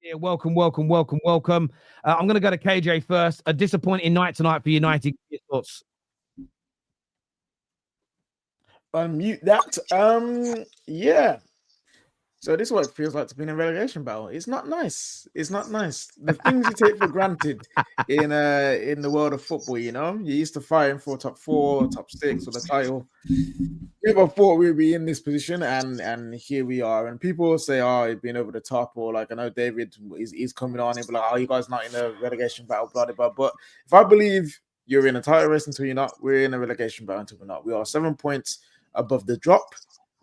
Yeah, welcome. I'm going to go to KJ first. A disappointing night tonight for United. Your thoughts? Unmute that. Yeah. So this is what it feels like to be in a relegation battle. It's not nice. It's not nice. The things you take for granted in the world of football, you're used to fighting for top four, top six, or the title. Never thought we'd be in this position, and here we are. And people say, "Oh, it's been over the top," or like I know David is coming on and be like, "Oh, you guys not in a relegation battle, blah blah blah." But if I believe you're in a title race until you're not, we're in a relegation battle until we're not. We are 7 points above the drop.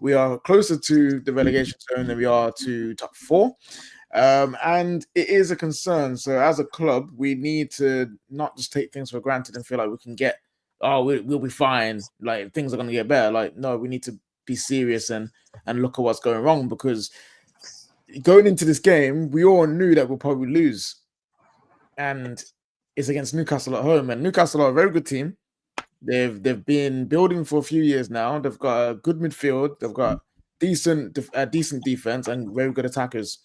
We are closer to the relegation zone than we are to top four. And it is a concern. So as a club, we need to not just take things for granted and feel like we can get, oh, we'll be fine. Like things are going to get better. Like, no, we need to be serious and look at what's going wrong, because going into this game, we all knew that we'll probably lose. And it's against Newcastle at home. And Newcastle are a very good team. They've been building for a few years now. They've got a good midfield. They've got decent defense and very good attackers.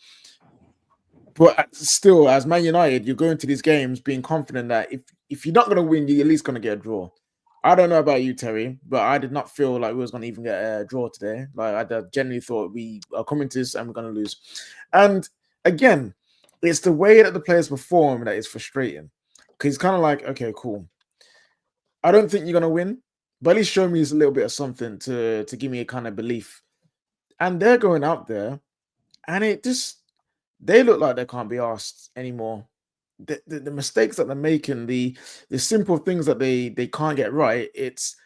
But still, as Man United, you're going to these games being confident that if you're not going to win, you're at least going to get a draw. I don't know about you, Terry, but I did not feel like we was going to even get a draw today. Like I genuinely thought we are coming to this and we're going to lose. And again, it's the way that the players perform that is frustrating. Because it's kind of like, okay, cool. I don't think you're going to win, but at least show me a little bit of something to give me a kind of belief. And they're going out there, and they look like they can't be asked anymore. The mistakes that they're making, the simple things that they can't get right, it's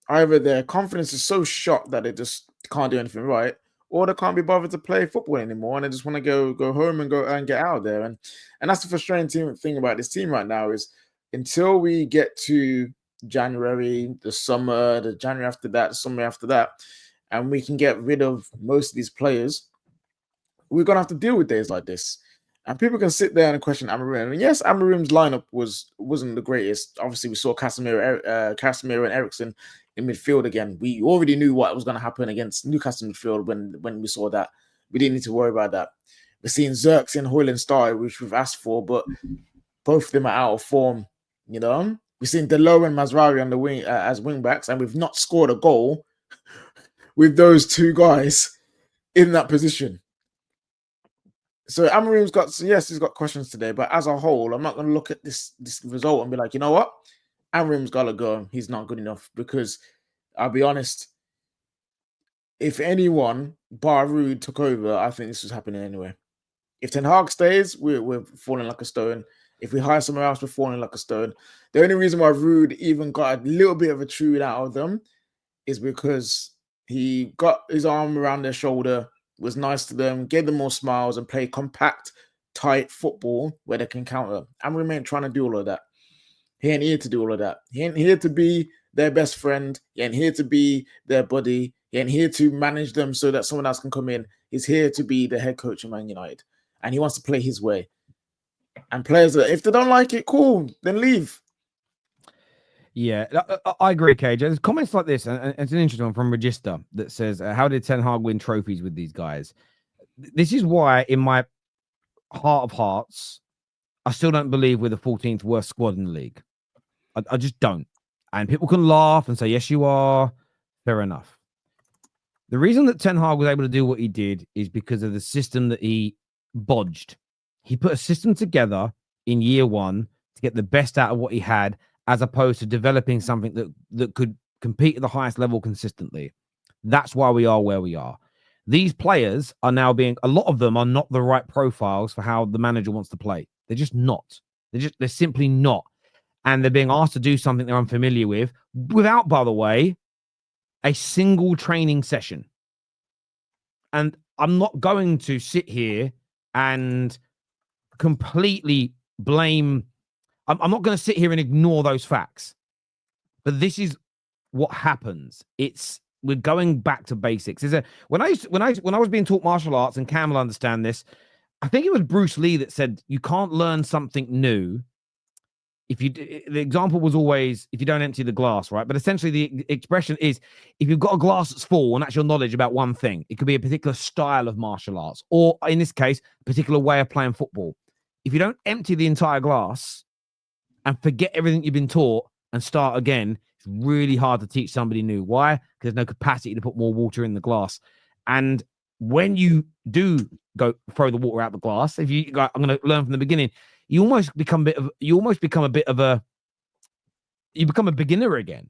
either their confidence is so shot that they just can't do anything right, or they can't be bothered to play football anymore, and they just want to go home and go and get out there. And that's the frustrating thing about this team right now is until we get to January, the summer, the January after that, the summer after that, and we can get rid of most of these players, we're gonna have to deal with days like this. And people can sit there and question Amarim. And yes, Amarim's lineup wasn't the greatest. Obviously, we saw Casemiro and Ericsson in midfield again. We already knew what was going to happen against Newcastle midfield when we saw that. We didn't need to worry about that. We're seeing Zirks and Højlund start, which we've asked for, but both of them are out of form. We're seeing Delo and Mazraoui on the wing as wing backs, and we've not scored a goal with those two guys in that position. So Amarim's he's got questions today, but as a whole, I'm not going to look at this result and be like, you know what, Amarim's got to go. He's not good enough, because I'll be honest, if anyone, bar Ruud, took over, I think this was happening anyway. If Ten Hag stays, we're falling like a stone. If we hire somewhere else, we're falling like a stone. The only reason why Ruud even got a little bit of a truth out of them is because he got his arm around their shoulder, was nice to them, gave them more smiles, and played compact, tight football where they can counter. Amarim ain't trying to do all of that. He ain't here to do all of that. He ain't here to be their best friend. He ain't here to be their buddy. He ain't here to manage them so that someone else can come in. He's here to be the head coach of Man United. And he wants to play his way. And players, if they don't like it, cool, then leave. Yeah, I agree, KJ. There's comments like this, and it's an interesting one from Register that says, how did Ten Hag win trophies with these guys? This is why, in my heart of hearts, I still don't believe we're the 14th worst squad in the league. I just don't. And people can laugh and say, yes, you are. Fair enough. The reason that Ten Hag was able to do what he did is because of the system that he bodged. He put a system together in year one to get the best out of what he had, as opposed to developing something that could compete at the highest level consistently. That's why we are where we are. These players are now a lot of them are not the right profiles for how the manager wants to play. They're just not. They're simply not. And they're being asked to do something they're unfamiliar with without, by the way, a single training session. And I'm not going to sit here and completely blame. I'm not going to sit here and ignore those facts, but this is what happens. We're going back to basics. When I was being taught martial arts, and Cam will understand this, I think it was Bruce Lee that said you can't learn something new the example was always if you don't empty the glass, right? But essentially the expression is if you've got a glass that's full and that's your knowledge about one thing, it could be a particular style of martial arts, or in this case, a particular way of playing football. If you don't empty the entire glass and forget everything you've been taught and start again, it's really hard to teach somebody new. Why? Because there's no capacity to put more water in the glass. And when you do go throw the water out the glass, if you go, I'm going to learn from the beginning, you become a beginner again.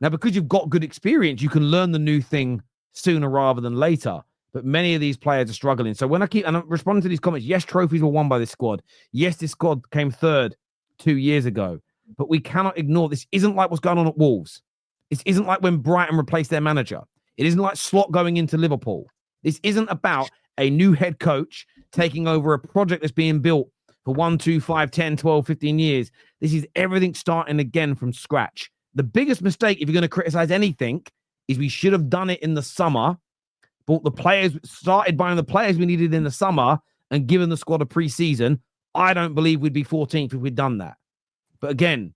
Now, because you've got good experience, you can learn the new thing sooner rather than later. But many of these players are struggling. So when I'm responding to these comments, yes, trophies were won by this squad. Yes, this squad came third 2 years ago. But we cannot ignore this. Isn't like what's going on at Wolves. This isn't like when Brighton replaced their manager. It isn't like Slot going into Liverpool. This isn't about a new head coach taking over a project that's being built for 1, 2, 5, 10, 12, 15 years. This is everything starting again from scratch. The biggest mistake, if you're going to criticize anything, is we should have done it in the summer, started buying the players we needed in the summer and given the squad a pre-season. I don't believe we'd be 14th if we'd done that. But again,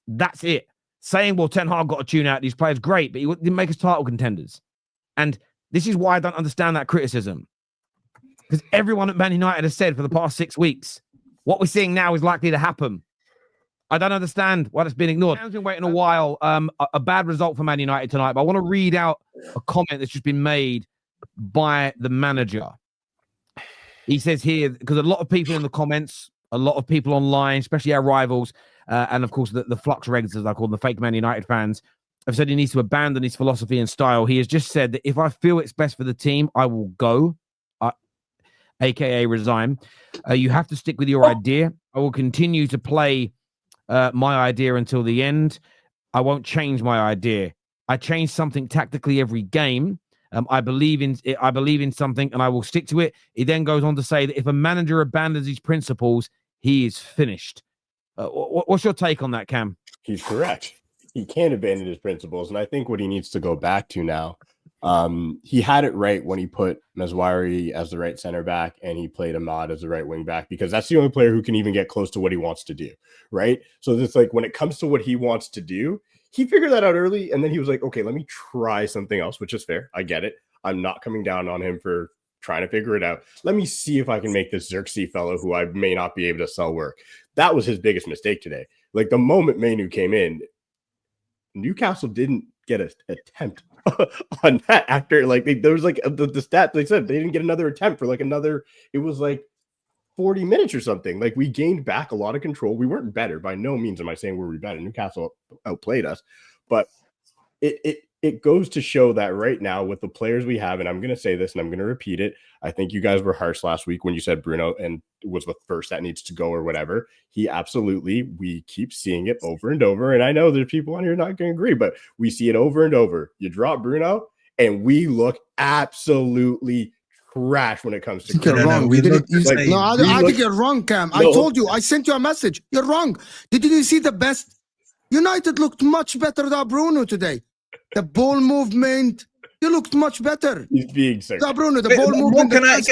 that's it. Saying, well, Ten Hag got to tune out these players, great, but he didn't make us title contenders. And this is why I don't understand that criticism. Because everyone at Man United has said for the past 6 weeks, what we're seeing now is likely to happen. I don't understand why that's been ignored. I've been waiting a while. A bad result for Man United tonight, but I want to read out a comment that's just been made by the manager. He says here, because a lot of people in the comments, a lot of people online, especially our rivals, and of course the flux regs, as I call them, the fake Man United fans, have said he needs to abandon his philosophy and style. He has just said that if I feel it's best for the team, I will go. AKA resign. You have to stick with your idea. I will continue to play my idea until the end. I won't change my idea. I change something tactically every game. I believe in something and I will stick to it. He then goes on to say that if a manager abandons his principles, he is finished. What's your take on that, Cam? He's correct. He can't abandon his principles. And I think what he needs to go back to now, he had it right when he put Mazwari as the right center back and he played Ahmad as the right wing back, because that's the only player who can even get close to what he wants to do, right? So it's like when it comes to what he wants to do, he figured that out early, and then he was like, okay, let me try something else, which is fair. I get it. I'm not coming down on him for trying to figure it out. Let me see if I can make this Xerxes fellow who I may not be able to sell work. That was his biggest mistake today. Like the moment Manu came in, Newcastle didn't get an attempt on that after, like there was like the stat they said they didn't get another attempt for like another, it was like 40 minutes or something. Like we gained back a lot of control. We weren't better. By no means am I saying we're better. Newcastle outplayed us, but it goes to show that right now with the players we have, and I'm going to say this and I'm going to repeat it. I think you guys were harsh last week when you said Bruno and was the first that needs to go or whatever. He absolutely, we keep seeing it over and over. And I know there's people on here not going to agree, but we see it over and over. You drop Bruno and we look absolutely trash when it comes to. You're wrong. I think you're wrong, Cam. No. I told you. I sent you a message. You're wrong. Didn't you see the best? United looked much better than Bruno today. The ball movement, you looked much better. He's being sick. No, Bruno, the ball movement. Let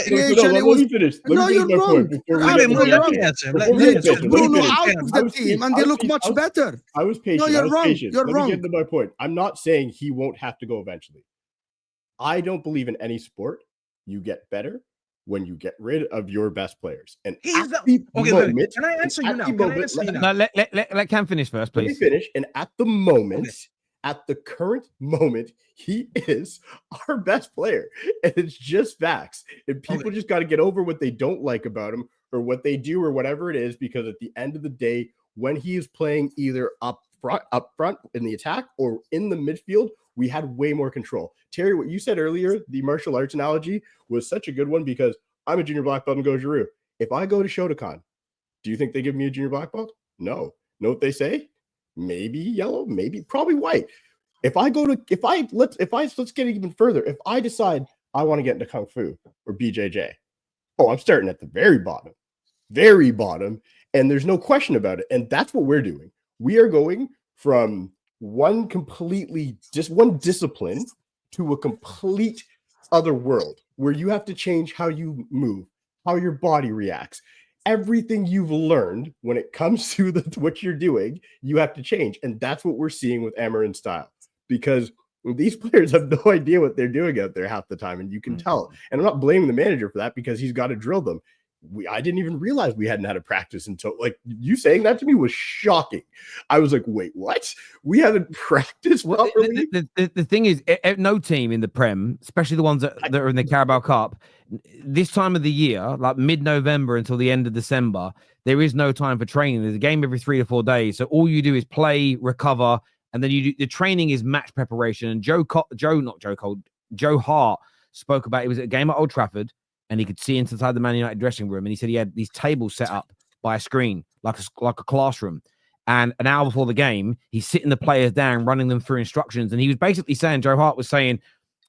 me finish. No, you're wrong. Let me answer. Bruno out of the team, and they look much better. I was patient. No, you're wrong. You're wrong. Let me get to my point. I'm not saying he won't have to go eventually. I don't believe in any sport you get better when you get rid of your best players. And can I answer you now? Let Cam finish first, please. Let me finish. And at the moment, at the current moment, he is our best player. And it's just facts. And people just got to get over what they don't like about him or what they do or whatever it is, because at the end of the day, when he is playing either up front in the attack or in the midfield, we had way more control. Terry, what you said earlier, the martial arts analogy was such a good one, because I'm a junior black belt in Goju-Ryu. If I go to Shotokan, do you think they give me a junior black belt? No. Know what they say? Maybe yellow, maybe probably white. Let's get it even further. If I decide I want to get into Kung Fu or BJJ, I'm starting at the very bottom, and there's no question about it. And that's what we're doing. We are going from one discipline to a complete other world where you have to change how you move, how your body reacts. everything you've learned when it comes to what you're doing, you have to change. And that's what we're seeing with Amarin style, because these players have no idea what they're doing out there half the time, and you can tell. And I'm not blaming the manager for that, because he's got to drill them. I didn't even realize we hadn't had a practice until, like, you saying that to me was shocking. I was like, wait, what? We haven't practiced properly? The thing is, no team in the Prem, especially the ones that are in the Carabao Cup, this time of the year, like mid-November until the end of December, there is no time for training. There's a game every 3 to 4 days. So all you do is play, recover, and then the training is match preparation. And Joe Hart spoke about, it was a game at Old Trafford, and he could see inside the Man United dressing room. And he said he had these tables set up by a screen, like a classroom. And an hour before the game, he's sitting the players down, running them through instructions. And he was basically saying, Joe Hart was saying,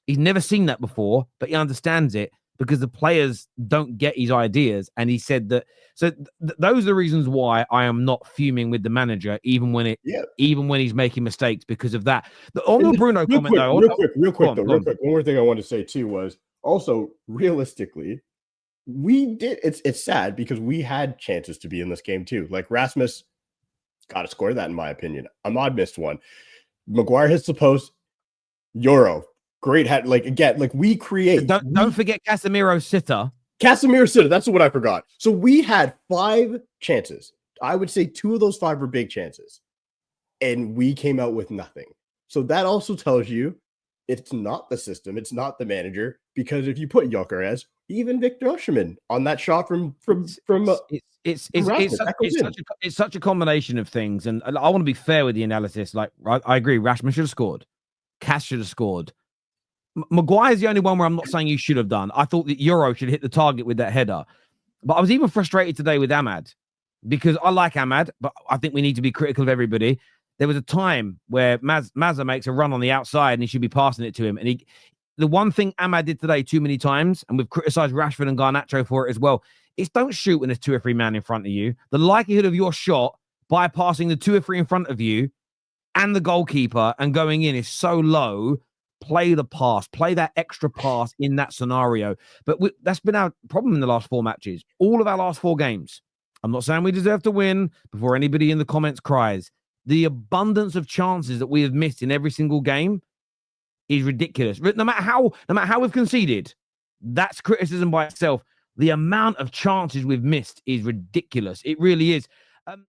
he's never seen that before, but he understands it because the players don't get his ideas. And he said that, so those are the reasons why I am not fuming with the manager, even when he's making mistakes, because of that. On the Bruno comment, though. Real quick. One more thing I wanted to say too was, also, realistically, it's sad because we had chances to be in this game too. Like, Rasmus got to score that, in my opinion. Ahmad missed one. Maguire hits the post. Euro, great head. Like, again, like, we create. Don't forget Casemiro sitter. That's what I forgot. So we had 5 chances. I would say 2 of those 5 were big chances, and we came out with nothing. So that also tells you it's not the system, it's not the manager, because if you put Gyökeres, even Victor Osimhen on that shot it's such a combination of things, and I want to be fair with the analysis. Like, I agree, Rashman should have scored, Cass should have scored. Maguire's the only one where I'm not saying you should have done. I thought that Euro should hit the target with that header, but I was even frustrated today with Ahmad, because I like Ahmad, but I think we need to be critical of everybody. There was a time where Mazza makes a run on the outside and he should be passing it to him. And the one thing Ahmad did today too many times, and we've criticized Rashford and Garnacho for it as well, is don't shoot when there's 2 or 3 men in front of you. The likelihood of your shot bypassing the 2 or 3 in front of you and the goalkeeper and going in is so low. Play the pass, play that extra pass in that scenario. But that's been our problem in the last 4 matches. All of our last 4 games. I'm not saying we deserve to win before anybody in the comments cries. The abundance of chances that we have missed in every single game is ridiculous. No matter how we've conceded, that's criticism by itself. The amount of chances we've missed is ridiculous. It really is.